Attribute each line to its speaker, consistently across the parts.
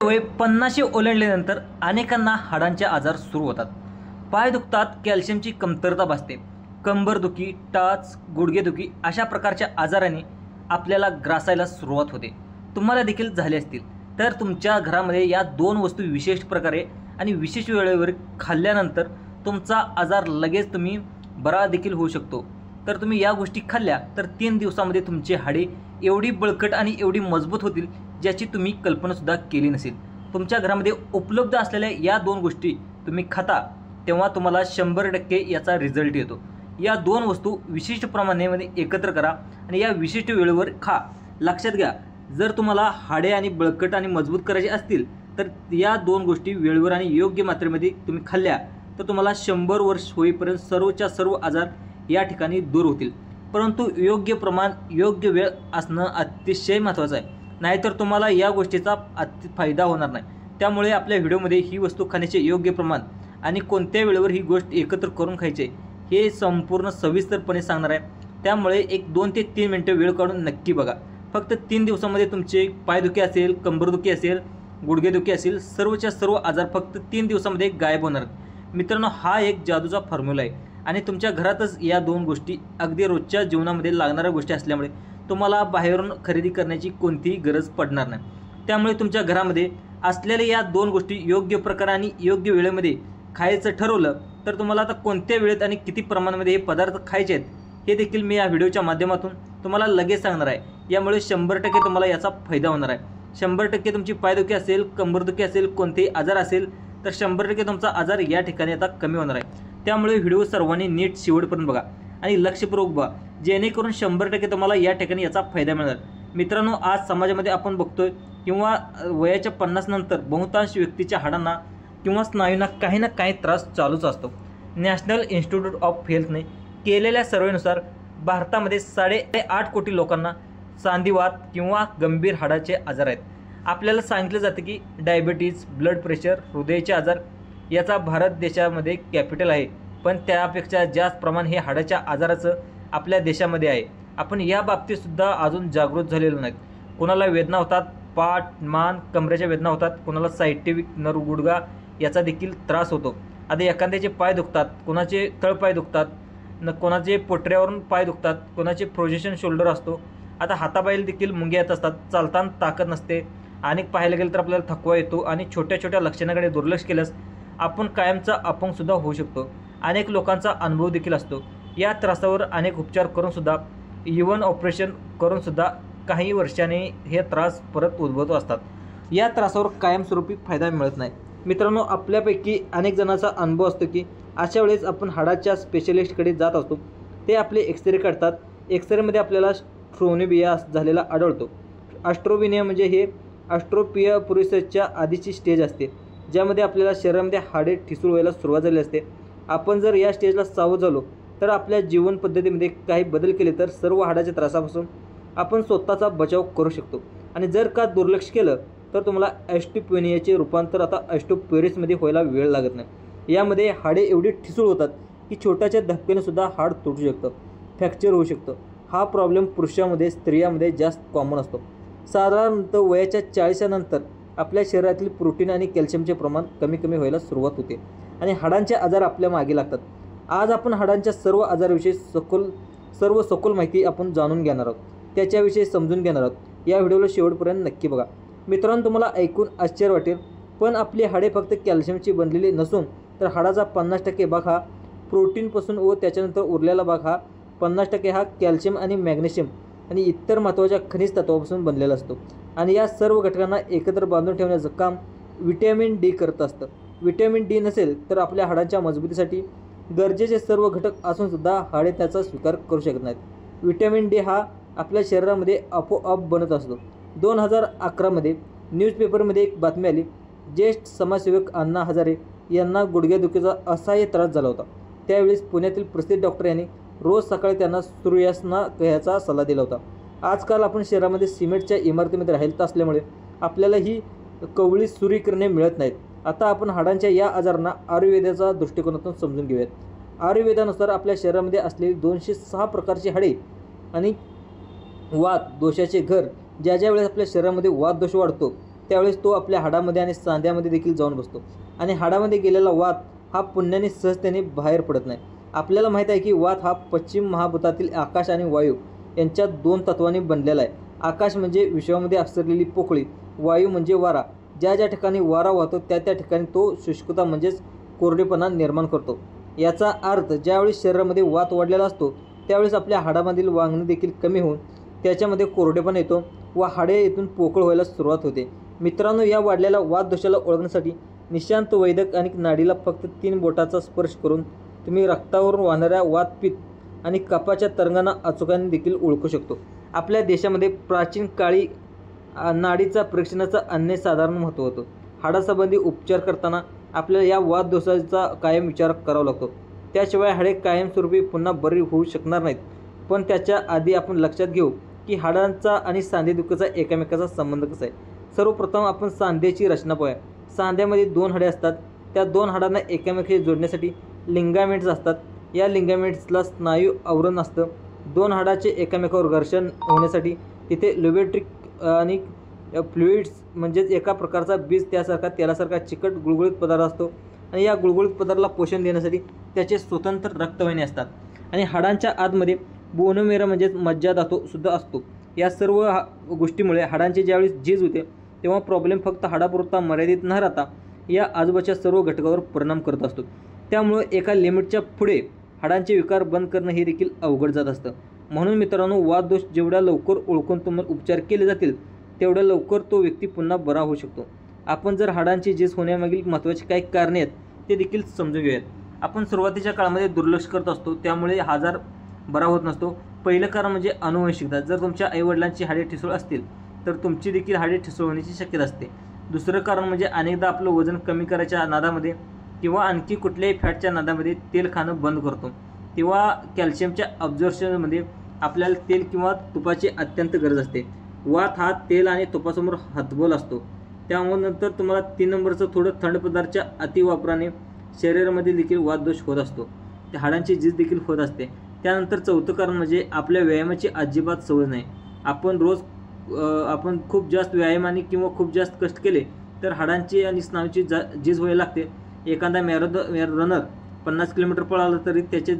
Speaker 1: वय 50 ओलांडल्यानंतर अनेकांना हाडांचे आजार सुरू होतात. पाय दुखतात, कॅल्शियमची कमतरता भासते, कंबरदुखी, टाच, गुडघेदुखी अशा प्रकारच्या आजाराने आपल्याला ग्रासायला सुरुवात होते. तुम्हाला देखील झाले असतील. तर तुमच्या घरामध्ये या दोन वस्तू विशेष प्रकारे आणि विशेष वेळेवर खाल्ल्यानंतर तुमचा आजार लगेच तुम्ही बरा देखील होऊ शकतो. तर तुम्ही या गोष्टी खाल्ल्या तर 3 दिवसामध्ये तुमची हाडे एवढी बळकट आणि एवढी मजबूत होतील ज्याची तुम्ही कल्पनासुद्धा केली नसेल. तुमच्या घरामध्ये उपलब्ध असलेल्या या दोन गोष्टी तुम्ही खाता तेव्हा तुम्हाला 100% याचा रिझल्ट येतो. या दोन वस्तू विशिष्ट प्रमाणामध्ये एकत्र करा आणि या विशिष्ट वेळेवर खा. लक्षात घ्या, जर तुम्हाला हाडे आणि बळकट आणि मजबूत करायचे असतील तर या दोन गोष्टी वेळेवर आणि योग्य मात्रेमध्ये तुम्ही खाल्ल्या तर तुम्हाला 100 वर्ष होईपर्यंत सर्वच्या सर्व आजार या ठिकाणी दूर होतील. परंतु योग्य प्रमाण, योग्य वेळ असणं अतिशय महत्त्वाचं आहे. नाहीतर तुम्हाला या गोष्टीचा फायदा होणार नाही. त्यामुळे आपल्या व्हिडिओमध्ये ही वस्तू खाण्याचे योग्य प्रमाण आणि कोणत्या वेळेवर ही गोष्ट एकत्र करून खायचे हे संपूर्ण सविस्तरपणे सांगणार आहे. त्यामुळे एक 2 ते 3 मिनिटं वेळ काढून नक्की बघा. फक्त 3 दिवसामध्ये तुमचे पायदुखी असेल, कंबरदुखी असेल, गुडघेदुखी असेल, सर्वच्या सर्व आजार फक्त 3 दिवसामध्ये गायब होणार. मित्रांनो, हा एक जादूचा फॉर्म्युला आहे आणि तुमच्या घरातच या दोन गोष्टी अगदी रोजच्या जीवनामध्ये लागणाऱ्या गोष्टी असल्यामुळे तुम्हाला बाहेरून खरेदी करण्याची कोणतीही गरज पडणार नाही. त्यामुळे तुमच्या घरामध्ये असलेल्या या दोन गोष्टी योग्य प्रकारे आणि योग्य वेळेमध्ये खायचं ठरवलं तर तुम्हाला आता कोणत्या वेळेत आणि किती प्रमाणामध्ये हे पदार्थ खायचे आहेत हे देखील मी या व्हिडिओच्या माध्यमातून तुम्हाला लगेच सांगणार आहे. यामुळे 100% तुम्हाला याचा फायदा होणार आहे. 100% तुमची पायदुखी असेल, कंबरदुखी असेल, कोणतेही आजार असेल तर 100% तुमचा आजार या ठिकाणी आता कमी होणार आहे. त्यामुळे व्हिडिओ सर्वांनी नीट शेवटपर्यंत बघा आणि लक्षपूर्वक बघा, जेणेकरून 100% तुम्हाला या ठिकाणी याचा फायदा मिळणार. मित्रांनो, आज समाजामध्ये आपण बघतोय किंवा वयाच्या 50 नंतर बहुतांश व्यक्तीच्या हाडांना किंवा स्नायूंना काही ना काही त्रास चालूच असतो. नॅशनल इन्स्टिट्यूट ऑफ हेल्थने केलेल्या सर्वेनुसार भारतामध्ये 8.5 कोटी लोकांना सांधिवात किंवा गंभीर हाडाचे आजार आहेत. आपल्याला सांगितलं जातं की डायबिटीज, ब्लड प्रेशर, हृदयाचे आजार याचा भारत देशामध्ये कॅपिटल आहे, पण त्यापेक्षा जास्त प्रमाण हे हाडाच्या आजाराचं आपल्या देशामध्ये आहे. आपण या बाबतीतसुद्धा अजून जागृत झालेलो नाहीत. कोणाला वेदना होतात, पाठ, मान, कमरेच्या वेदना होतात, कोणाला सायटिक नर्व, गुडघा याचा देखील त्रास होतो. आता एखाद्याचे पाय दुखतात, कोणाचे तळपाय दुखतात, कोणाचे पोटऱ्यावरून पाय दुखतात, कोणाचे प्रोजेक्शन शोल्डर असतो. आता हाताबाईल देखील मुंग्या येत असतात, चालताना ताकद नसते, आणि पाहायला गेलं तर आपल्याला थकवा येतो आणि छोट्या छोट्या लक्षणाकडे दुर्लक्ष केल्यास आपण कायमचा अपंगसुद्धा होऊ शकतो. अनेक लोकांचा अनुभव देखील असतो. या त्रासावर अनेक उपचार करूनसुद्धा, इव्हन ऑपरेशन करूनसुद्धा काही वर्षांनी हे त्रास परत उद्भवत असतात. या त्रासावर कायमस्वरूपी फायदा मिळत नाही. मित्रांनो, आपल्यापैकी अनेक जणांचा अनुभव असतो की अशा वेळेस आपण हाडाच्या स्पेशलिस्टकडे जात असतो. ते आपले एक्सरे काढतात. एक्सरेमध्ये आपल्याला स्ट्रोनिबिया झालेला आढळतो. ॲस्ट्रोबिनिया म्हणजे हे ऑस्ट्रोपियोपोरोसिसच्या आधीची स्टेज असते, ज्यामध्ये आपल्याला शरीरामध्ये हाडे ठिसूळ व्हायला सुरुवात झाली असते. आपण जर या स्टेजला सावध झालो तर आपल्या जीवन पद्धतीमध्ये काही बदल केले तर सर्व हाडाच्या त्रासापासून आपण स्वतःचा बचाव करू शकतो. आणि जर का दुर्लक्ष केलं तर तुम्हाला ऑस्टिओपेनियाचे रूपांतर आता ऑस्टिओपोरोसिसमध्ये व्हायला वेळ लागत नाही. यामध्ये हाडे एवढी ठिसूळ होतात की छोट्याच्या धक्क्यानेसुद्धा हाड तुटू शकतं, फ्रॅक्चर होऊ शकतं. हा प्रॉब्लेम पुरुषामध्ये, स्त्रियांमध्ये जास्त कॉमन असतो. साधारणतः वयाच्या 40 नंतर आपल्या शरीरातील प्रोटीन आणि कॅल्शियमचे प्रमाण कमी व्हायला सुरुवात होते आणि हाडांचे आजार आपल्या मागे लागतात. आज आपण हाडांच्या सर्व आजाराविषयी सखोल माहिती आपण जाणून घेणार आहोत, त्याच्याविषयी समजून घेणार आहोत. या व्हिडिओला शेवटपर्यंत नक्की बघा. मित्रांनो, तुम्हाला ऐकून आश्चर्य वाटेल, पण आपली हाडे फक्त कॅल्शियमची बनलेली नसून तर हाडाचा 50% भाग हा प्रोटीनपासून व त्याच्यानंतर उरलेला भाग हा 50% हा कॅल्शियम आणि मॅग्नेशियम आणि इतर महत्त्वाच्या खनिज तत्वापासून बनलेला असतो. आणि या सर्व घटकांना एकत्र बांधून ठेवण्याचं काम व्हिटॅमिन डी करत असतं. व्हिटॅमिन डी नसेल तर आपल्या हाडांच्या मजबूतीसाठी गरजेचे सर्व घटक असूनसुद्धा हाडे त्याचा स्वीकार करू शकत नाहीत. व्हिटॅमिन डी हा आपल्या शरीरामध्ये आपोआप बनत असतो. 2011मध्ये न्यूजपेपरमध्ये एक बातमी आली. ज्येष्ठ समाजसेवक अण्णा हजारे यांना गुडघेदुखीचा असह्य त्रास झाला होता. त्यावेळेस पुण्यातील प्रसिद्ध डॉक्टर यांनी रोज सकाळी त्यांना सूर्यासना घ्यायचा सल्ला दिला होता. आजकाल आपण शहरामध्ये सिमेंटच्या इमारतीमध्ये राहिलं असल्यामुळे आपल्याला ही कवळी सूर्यकिरणे मिळत नाहीत. आता आपण हाडांच्या या आजारांना आयुर्वेदाच्या दृष्टिकोनातून समजून घेऊयात. आयुर्वेदानुसार आपल्या शरीरामध्ये असलेली 206 प्रकारची हाडे आणि वात दोषाचे घर, ज्या वेळेस आपल्या शरीरामध्ये वात दोष वाढतो त्यावेळेस तो आपल्या हाडामध्ये आणि सांध्यामध्ये देखील जाऊन बसतो आणि हाडामध्ये गेलेला वात हा पुण्याने सहजतेने बाहेर पडत नाही. आपल्याला माहीत आहे की वात हा पश्चिम महाभूतातील आकाश आणि वायू यांच्या 2 तत्वांनी बनलेला आहे. आकाश म्हणजे विश्वामध्ये पसरलेली पोकळी, वायू म्हणजे वारा. ज्या ज्या ठिकाणी वारा वाहतो त्या त्या ठिकाणी तो शुष्कता म्हणजेच कोरडेपणा निर्माण करतो. याचा अर्थ ज्यावेळी शरीरामध्ये वात वाढलेला असतो त्यावेळेस आपल्या हाडामधील वागणे देखील कमी होऊन त्याच्यामध्ये कोरडेपणा येतो व हाडे येथून पोकळ व्हायला सुरुवात होते. मित्रांनो, या वाढलेल्या वात दोषाला ओळखण्यासाठी निशांत वैद्यक आणि नाडीला फक्त 3 बोटाचा स्पर्श करून तुम्ही रक्तावरून वाहणाऱ्या वात, पित्त आणि कफाच्या तरंगांना अचूकपणे देखील ओळखू शकतो. आपल्या देशामध्ये प्राचीन काळी नाडीचा परीक्षणाचा अनन्यसाधारण महत्त्व होतं. हाडासंबंधी उपचार करताना आपल्याला या वात दोषाचा कायम विचार करावा लागतो. त्याशिवाय हाडे कायमस्वरूपी पुन्हा बरी होऊ शकणार नाहीत. पण त्याच्या आधी आपण लक्षात घेऊ की हाडांचा आणि सांधेदुखीचा एकमेकाचा संबंध कसा आहे. सर्वप्रथम आपण सांध्याची रचना पाहूया. सांध्यामध्ये 2 हाडे असतात. त्या 2 हाडांना एकमेकांशी जोडण्यासाठी लिगामेंट्स असतात. या लिगामेंट्सला स्नायू आवरण असतं. 2 हाडाचे एकमेकावर घर्षण होण्यासाठी तिथे ल्युब्रिकेटिंग आणि फ्लुइड्स म्हणजेच एका प्रकारचा बीज त्यासारखा तेलासारखा चिकट गुळगुळीत पदार्थ असतो आणि या गुळगुळीत पदार्थाला पोषण देण्यासाठी त्याचे स्वतंत्र रक्तवाहिनी असतात. आणि हाडांच्या आतमध्ये बोनमेरा म्हणजेच मज्जाधातू सुद्धा असतो. या सर्व गोष्टीमुळे हाडांची ज्यावेळी झीज होते तेव्हा प्रॉब्लेम फक्त हाडापुरता मर्यादित न राहता या आजूबाजूच्या सर्व घटकावर परिणाम करत असतो. त्यामुळे एका लिमिटच्या पुढे हाडांचे विकार बंद करणं हे देखील अवघड जात असतं. म्हणून मित्रांनो, वातदोष जेवढ्या लवकर ओळखून तुम्हाला उपचार केले जातील तेवढ्या लवकर तो व्यक्ती पुन्हा बरा होऊ शकतो. आपण जर हाडांची झीज होण्यामागील महत्त्वाची काही कारणे आहेत ते देखील समजून घेऊयात. आपण सुरुवातीच्या काळामध्ये दुर्लक्ष करत असतो, त्यामुळे आजार बरा होत नसतो. पहिलं कारण म्हणजे अनुवंशिकता. जर तुमच्या आईवडिलांची हाडे ठिसूळ असतील तर तुमची देखील हाडे ठिसूळ होण्याची शक्यता असते. दुसरं कारण म्हणजे अनेकदा आपलं वजन कमी करायच्या नादामध्ये किंवा आणखी कुठल्याही फॅटच्या नादामध्ये तेल खाणं बंद करतो, तेव्हा कॅल्शियमच्या अब्झॉर्प्शनमध्ये आपल्याला तेल किंवा तुपाची अत्यंत गरज असते. वात हा तेल आणि तुपासमोर हतबल असतो. त्यामुळे नंतर तुम्हाला 3 नंबरचं थोडं थंड पदार्थाच्या अतिवापराने शरीरामध्ये देखील वातदोष होत असतो. त्या हाडांची झीज देखील होत असते. त्यानंतर 4थं कारण म्हणजे आपल्या व्यायामाची अजिबात सवय नाही. आपण खूप जास्त व्यायामाने किंवा खूप जास्त कष्ट केले तर हाडांची आणि स्नायूची झीज व्हायला लागते. एखादा रनर 50 किलोमीटर पळाला तरी त्याचे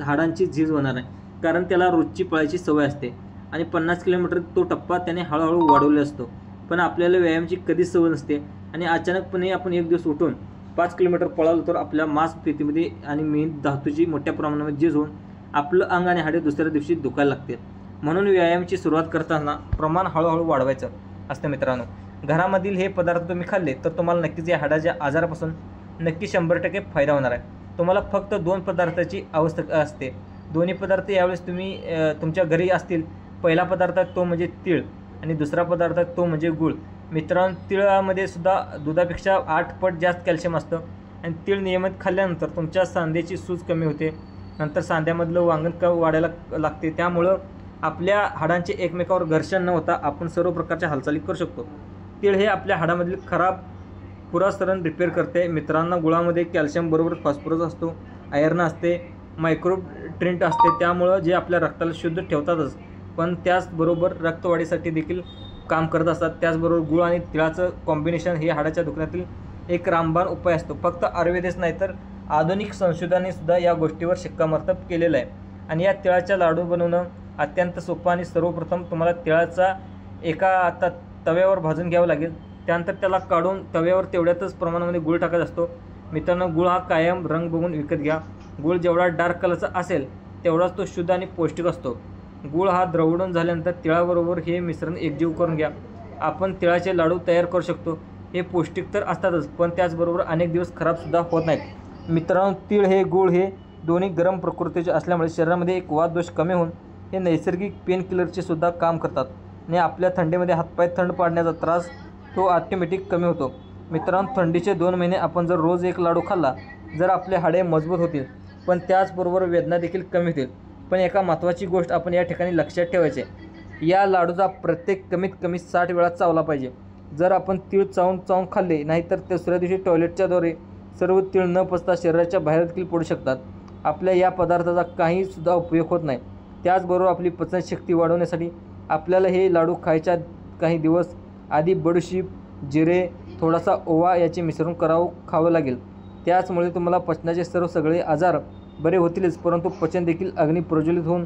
Speaker 1: हाडांची झीज होणार आहे, कारण त्याला रोजची पळायची सवय असते आणि 50 किलोमीटर तो टप्पा त्याने हळूहळू वाढवला असतो. पण आपल्याला व्यायामाची कधीच सवय नसते आणि अचानकपणे आपण एक दिवस उठून 5 किलोमीटर पळालो तर आपल्या मांसपेशीमध्ये आणि मेंद धातूची मोठ्या प्रमाणामध्ये झीज होऊन आपलं अंग आणि हाडे दुसऱ्या दिवशी दुखायला लागते. म्हणून व्यायामाची सुरुवात करताना प्रमाण हळूहळू वाढवायचं असतं. मित्रांनो, घरामधील हे पदार्थ तुम्ही खाल्ले तर तुम्हाला नक्कीच या हाडाच्या आजारापासून नक्की 100% फायदा होणार आहे. तुम्हाला फक्त 2 पदार्थाची आवश्यकता असते. दोन्ही पदार्थ यावेळेस तुम्ही तुमच्या घरी असतील. पहिला पदार्थ तो म्हणजे तीळ आणि दुसरा पदार्थ तो म्हणजे गूळ. मित्रांनो, तिळामध्ये सुद्धा दुधापेक्षा 8 पट जास्त कॅल्शियम असतं आणि तीळ नियमित खाल्ल्यानंतर तुमच्या सांध्याची सूज कमी होते. नंतर सांध्यामधलं वांगण वाढायला लागते. त्यामुळं आपल्या हाडांचे एकमेकावर घर्षण न होता आपण सर्व प्रकारच्या हालचाली करू शकतो. तीळ हे आपल्या हाडामधील खराब पुरासरण रिपेअर करते. मित्रांनो, गुळामध्ये कॅल्शियम बरोबर फॉस्फरस असतो, आयर्न असते, मायक्रोन्यूट्रिएंट असते. त्यामुळं जे आपल्या रक्ताला शुद्ध ठेवतातच पण त्याचबरोबर रक्तवाढीसाठी देखील काम करत असतात. त्याचबरोबर गुळ आणि तिळाचं कॉम्बिनेशन हे हाडाच्या दुखण्यातील एक रामबाण उपाय असतो. फक्त आयुर्वेदच नाही तर आधुनिक संशोधनाने सुद्धा या गोष्टीवर शिक्कामोर्तब केलेलं आहे. आणि या तिळाच्या लाडू बनवणं अत्यंत सोपं आणि सर्वप्रथम तुम्हाला तिळाचा एका तव्यावर भाजून घ्यावं लागेल. त्यानंतर त्याला काढून तव्यावर तेवढ्यातच प्रमाणामध्ये गुळ टाकायचा असतो. मित्रांनो, गुळ हा कायम रंग बघून विकत घ्या. गुळ जेवढा डार्क कलरचा असेल तेवढाच तो शुद्ध आणि पौष्टिक असतो. गुळ हा द्रवडून झाल्यानंतर तिळाबरोबर हे मिश्रण एकजीव करून घ्या. आपण तिळाचे लाडू तयार करू शकतो. हे पौष्टिक तर असतातच पण त्याचबरोबर अनेक दिवस खराबसुद्धा होत नाहीत. मित्रांनो, तीळ हे गूळ हे दोन्ही गरम प्रकृतीचे असल्यामुळे शरीरामध्ये एक वातदोष कमी होऊन हे नैसर्गिक पेन किलरचे सुद्धा काम करतात आणि आपल्या थंडीमध्ये हातपाय थंड पाडण्याचा त्रास तो ऑटोमॅटिक कमी होतो. मित्रांनो, थंडीचे 2 महिने आपण जर रोज एक लाडू खाल्ला जर आपले हाडे मजबूत होतील पण त्याचबरोबर वेदना देखील कमी होतील. पण एका महत्त्वाची गोष्ट आपण या ठिकाणी लक्षात ठेवायचे, या लाडूचा प्रत्येक कमीत कमी 60 वेळा चावला पाहिजे. जर आपण तीळ चावून खाल्ले नाहीतर दुसऱ्या दिवशी टॉयलेटच्या द्वारे सर्व तीळ न पचता शरीराच्या बाहेर देखील पडू शकतात. आपल्या या पदार्थाचा काहीसुद्धा उपयोग होत नाही. त्याचबरोबर आपली पचनशक्ती वाढवण्यासाठी आपल्याला हे लाडू खायच्या काही दिवस आधी बडीशेप, जिरे, थोडासा ओवा याचे मिश्रण खावं लागेल. त्याचमुळे तुम्हाला पचनाचे सगळे आजार बरे होतीलच, परंतु पचन देखील अग्नी प्रज्वलित होऊन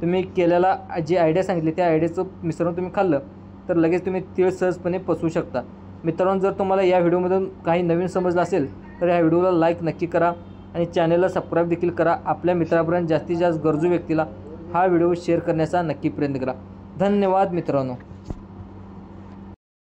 Speaker 1: तुम्ही केलेला जी आयडिया सांगितली त्या आयडियाचं मिश्रण तुम्ही खाल्लं तर लगेच तुम्ही तीळ सहजपणे पचवू शकता. मित्रांनो, जर तुम्हाला या व्हिडिओमधून काही नवीन समजलं असेल तर या व्हिडिओला लाईक नक्की करा आणि चॅनलला सबस्क्राईब देखील करा. आपल्या मित्रांपर्यंत जास्तीत जास्त गरजू व्यक्तीला हा व्हिडिओ शेअर करण्याचा नक्की प्रयत्न करा. धन्यवाद मित्रांनो.